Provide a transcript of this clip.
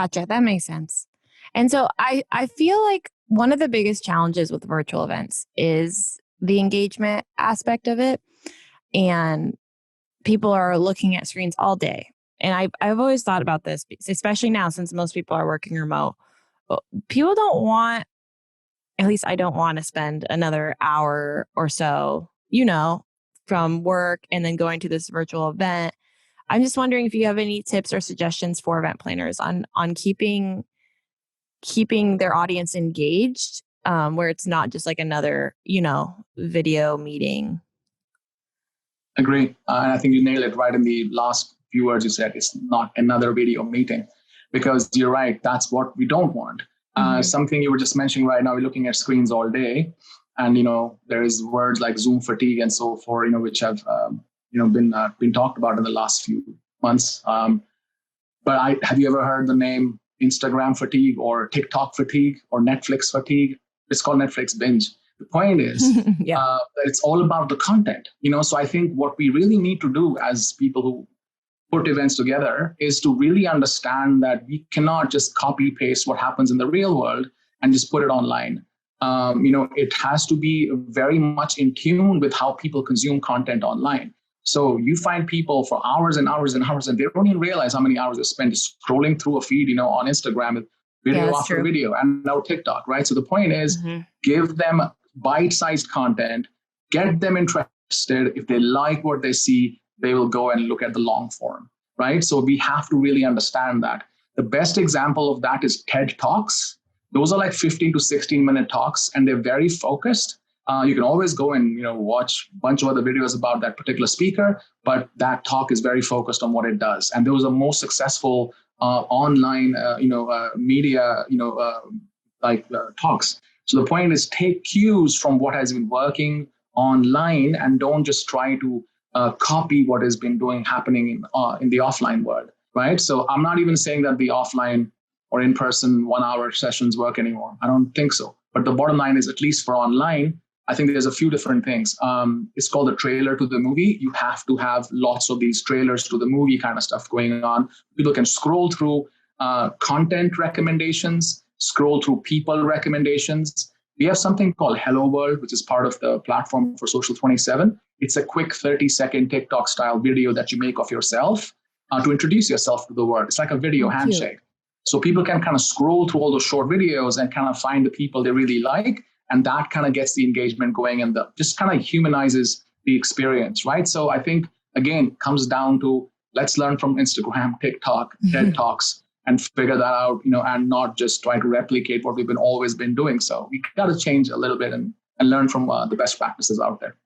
Gotcha. That makes sense. And so I feel like one of the biggest challenges with virtual events is the engagement aspect of it. And people are looking at screens all day. And I've always thought about this, especially now since most people are working remote. People don't want, at least I don't want to spend another hour or so, from work and then going to this virtual event. I'm just wondering if you have any tips or suggestions for event planners on keeping their audience engaged, where it's not just like another, video meeting. Agree. And I think you nailed it right in the last few words you said. It's not another video meeting, because you're right. That's what we don't want. Something you were just mentioning right now, we're looking at screens all day. And, there is words like Zoom fatigue and so forth, which have, been talked about in the last few months. But have you ever heard the name Instagram fatigue or TikTok fatigue or Netflix fatigue? It's called Netflix binge. The point is that it's all about the content, so I think what we really need to do as people who put events together is to really understand that we cannot just copy paste what happens in the real world and just put it online. It has to be very much in tune with how people consume content online. So you find people for hours and hours and hours, and they don't even realize how many hours they spend scrolling through a feed, on Instagram with video after video, and now TikTok, right? So the point is, give them bite-sized content, get them interested. If they like what they see, they will go and look at the long form, right? So we have to really understand that. The best example of that is TED Talks. Those are like 15 to 16-minute talks, and they're very focused. You can always go and watch a bunch of other videos about that particular speaker, but that talk is very focused on what it does. And those are most successful online, media, talks. So the point is, take cues from what has been working online and don't just try to copy what has been happening in the offline world, right? So I'm not even saying that the offline or in-person 1-hour sessions work anymore. I don't think so. But the bottom line is, at least for online, I think there's a few different things. It's called a trailer to the movie. You have to have lots of these trailers to the movie kind of stuff going on. People can scroll through content recommendations, scroll through people recommendations. We have something called Hello World, which is part of the platform for Social 27. It's a quick 30-second TikTok style video that you make of yourself to introduce yourself to the world. It's like a video handshake. So people can kind of scroll through all those short videos and kind of find the people they really like. And that kind of gets the engagement going and just kind of humanizes the experience, right? So I think, again, comes down to, let's learn from Instagram, TikTok, TED Talks, and figure that out, and not just try to replicate what we've always been doing. So we got to change a little bit and learn from the best practices out there.